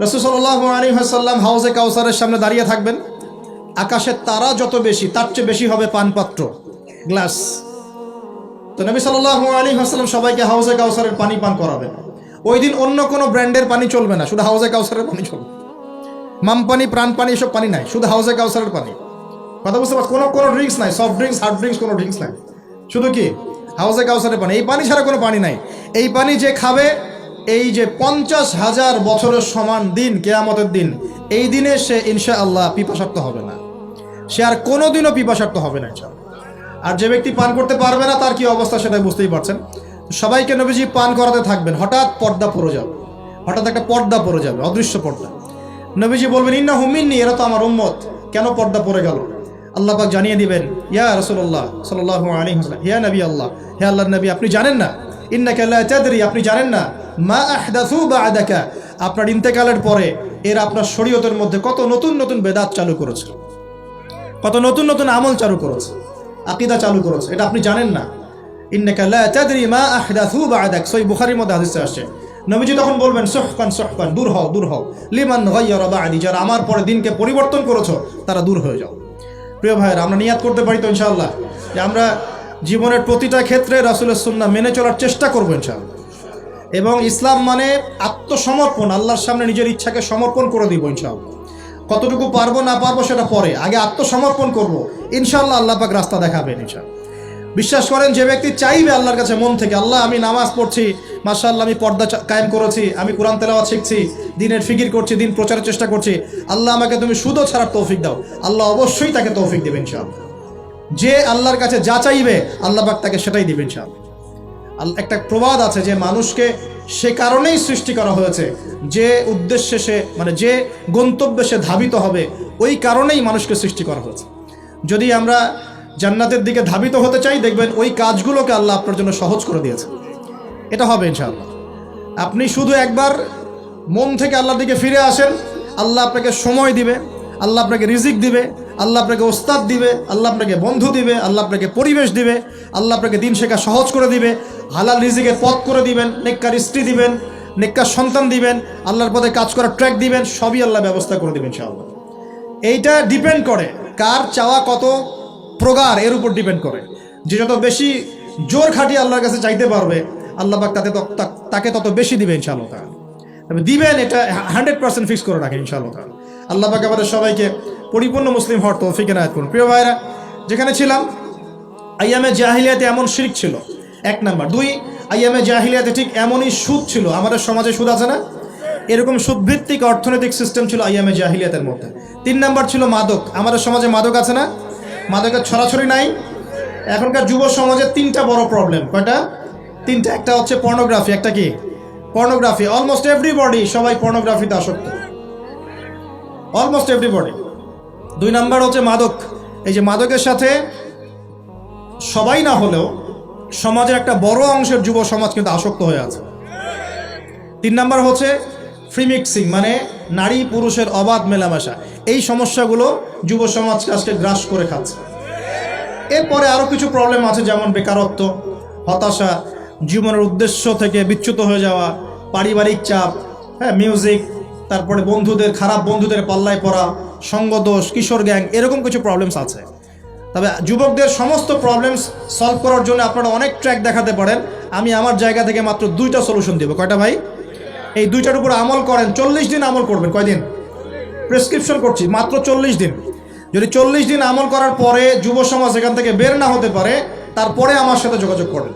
রাসূল সাল্লাল্লাহু আলাইহি ওয়াসাল্লাম হাউজে কাউসারের সামনে দাঁড়িয়ে থাকবেন। আকাশের তারা যত বেশি, তার চেয়ে বেশি হবে পানপাত্র, গ্লাস। তো নবী সাল্লাল্লাহু আলাইহি ওয়াসাল্লাম সবাইকে হাউজে কাউসারের পানি পান করাবেন। ওই দিন অন্য কোনো ব্র্যান্ডের পানি চলবে না, শুধু হাউজে কাউসারের পানি চলবে। মাম পানি, প্রাণ পানি এসব পানি নাই, শুধু হাউজে কাউসারের পানি। কথা বুঝতে পারছো? কোনো ড্রিঙ্কস নাই, সফট ড্রিঙ্কস, হার্ড ড্রিঙ্কস কোনো ড্রিঙ্কস নাই, শুধু কি হাউজে কাউসারের পানি। এই পানি ছাড়া কোনো পানি নাই। এই পানি যে খাবে, এই যে 50,000 বছরের সমান দিন, কিয়ামতের দিন, এই দিনে সে ইনশাআল্লাহ পিপাসার্ত হবে না, সে আর কোনোদিনও পিপাসার্ত হবে না ইনশাআল্লাহ। আর যে ব্যক্তি পান করতে পারবে না তার কি অবস্থা সেটা বুঝতেই পারছেন। সবাইকে নবীজি পান করাতে থাকবেন। হঠাৎ পর্দা পড়ে যাবে, হঠাৎ একটা পর্দা পড়ে যাবে, অদৃশ্য পর্দা। নবীজি বলবেন, ইন্নাহু মিন্নি, এরা তো আমার উম্মত। কেন পর্দা পড়ে গেল? আল্লাহ পাক জানিয়ে দিবেন, ইয়া রাসূলুল্লাহ সাল্লাল্লাহু আলাইহি ওয়াসাল্লাম, ইয়া নবী আল্লাহ, হে আল্লাহর নবী, আপনি জানেন না, ইন্নাকা লা তাদরি, আপনি জানেন না, মা আহদাসু বা'দাকা, আপনার ইন্তেকালের পরে এরা আপনার শরীয়তের মধ্যে কত নতুন নতুন বেদাত চালু করেছে, কত নতুন নতুন আমল চালু করেছে, আকীদা চালু করেছে, এটা আপনি জানেন না। ইন্নাকা লা তাদরি মা আহদাসু বা'দাক, সহিহ বুখারীর মধ্যে হাদিসে আসছে। নবীজি তখন বলবেন, সুহকান সুহকান, দূর হও দূর হও, লিমান গায়্যারা বা'দি, যারা আমার পরে দিনকে পরিবর্তন করেছো তারা দূর হয়ে যাও। প্রিয় ভাইয়েরা, আমরা নিয়াত করতে পারি তো ইনশাআল্লাহ যে আমরা জীবনের প্রতিটা ক্ষেত্রে রাসূলের সুন্নাহ মেনে চলার চেষ্টা করবো ইনশাআল্লাহ। এবং ইসলাম মানে আত্মসমর্পণ, আল্লাহর সামনে নিজের ইচ্ছাকে সমর্পণ করে দিব ইনশাআল্লাহ। কতটুকু পারবো না পারবো সেটা পরে, আগে আত্মসমর্পণ করব, ইনশাআল্লাহ আল্লাহ পাক রাস্তা দেখাবেন ইনশাআল্লাহ। বিশ্বাস করেন, যে ব্যক্তি চাইবে আল্লাহর কাছে মন থেকে, আল্লাহ আমি নামাজ পড়ছি, মাশাআল্লাহ আমি পর্দা কায়েম করেছি, আমি কোরআন তেলাওয়াত শিখছি, দিনের ফিকির করছি, দিন প্রচারের চেষ্টা করছি, আল্লাহ আমাকে তুমি সুদও ছাড়ার তৌফিক দাও, আল্লাহ অবশ্যই তাকে তৌফিক দেবেন ইনশাআল্লাহ। যে আল্লাহর কাছে যা চাইবে আল্লাহ পাক তাকে সেটাই দিবেন ইনশাআল্লাহ। একটা প্রবাদ আছে যে মানুষকে সে কারণেই সৃষ্টি করা হয়েছে, যে উদ্দেশ্যে সে, মানে যে গন্তব্যে সে ধাবিত হবে, ওই কারণেই মানুষকে সৃষ্টি করা হয়েছে। যদি আমরা জান্নাতের দিকে ধাবিত হতে চাই, দেখবেন ওই কাজগুলোকে আল্লাহ আপনার জন্য সহজ করে দিয়েছে। এটা হবে ইনশাআল্লাহ। আপনি শুধু একবার মন থেকে আল্লাহর দিকে ফিরে আসেন, আল্লাহ আপনাকে সময় দিবে, আল্লাহ আপনাকে রিজিক দিবে, আল্লাহ আপনাকে ওস্তাদ দিবে, আল্লাহ আপনাকে বন্ধু দিবে, আল্লাহ আপনাকে পরিবেশ দিবে, আল্লাহ আপনাকে দিন শেখা সহজ করে দিবে, হালাল রিজিকের পথ করে দিবেন, নেককার স্ত্রী দিবেন, নেককার সন্তান দিবেন, আল্লাহর পথে কাজ করার ট্র্যাক দিবেন, সবই আল্লাহ ব্যবস্থা করে দিবেন ইনশাআল্লাহ। এইটা ডিপেন্ড করে কার চাওয়া কত প্রগাঢ়, এর উপর ডিপেন্ড করে। যে যত বেশি জোর খাটিয়ে আল্লাহর কাছে চাইতে পারবে, আল্লাহ পাক তাকে তত বেশি দিবে ইনশাআল্লাহ তাআলা। তবে দিবেন এটা 100% ফিক্স করে রাখেন ইনশাআল্লাহ তাআলা। আল্লাহ পাক আমাদের সবাইকে পরিপূর্ণ মুসলিম হওয়ার তৌফিক এনায়েত করুন। প্রিয় ভাইরা, যেখানে ছিলাম, আইয়ামে জাহিলিয়াতে এমন শিরক ছিল, 1 নাম্বার। 2, আইয়ামে জাহিলিয়াতে ঠিক এমনই সুদ ছিল। আমাদের সমাজে সুদ আছে না? এরকম সুদভিত্তিক অর্থনৈতিক সিস্টেম ছিল আইয়ামে জাহিলিয়াতের মধ্যে। 3 নাম্বার ছিল মাদক। আমাদের সমাজে মাদক আছে না? মাদকের ছড়াছড়ি নাই। এখনকার যুব সমাজের 3টা বড় প্রবলেম। কয়টা? 3টা। একটা হচ্ছে পর্নোগ্রাফি। একটা কি? পর্নোগ্রাফি। অলমোস্ট এভরিবডি, সবাই পর্নোগ্রাফিতে আসক্ত, অলমোস্ট এভরিবডি। 2 নাম্বার হচ্ছে মাদক। এই যে মাদকের সাথে সবাই না হলেও সমাজের একটা বড় অংশের যুব সমাজ কিন্তু আসক্ত হয়ে আছে। 3 নাম্বার হচ্ছে ফ্রি মিক্সিং, মানে নারী পুরুষের অবাধ মেলামেশা। এই সমস্যাগুলো যুব সমাজকে আজকে গ্রাস করে খাচ্ছে। এরপরে আরও কিছু প্রবলেম আছে, যেমন বেকারত্ব, হতাশা, জীবনের উদ্দেশ্য থেকে বিচ্যুত হয়ে যাওয়া, পারিবারিক চাপ, মিউজিক, তারপরে বন্ধুদের, খারাপ বন্ধুদের পাল্লায় পড়া, সঙ্গদোষ, কিশোর গ্যাং, এরকম কিছু প্রবলেমস আছে। তবে যুবকদের সমস্ত প্রবলেমস সলভ করার জন্য আপনারা অনেক ট্র্যাক দেখাতে পারেন। আমি আমার জায়গা থেকে মাত্র 2টা সলিউশন দেবো। কয়টা ভাই? এই 2টার উপর আমল করেন। 40 দিন আমল করবেন। কয়দিন? প্রেসক্রিপশন করছি, মাত্র 40 দিন। যদি 40 দিন আমল করার পরে যুব সমাজ এখান থেকে বের না হতে পারে, তারপরে আমার সাথে যোগাযোগ করেন।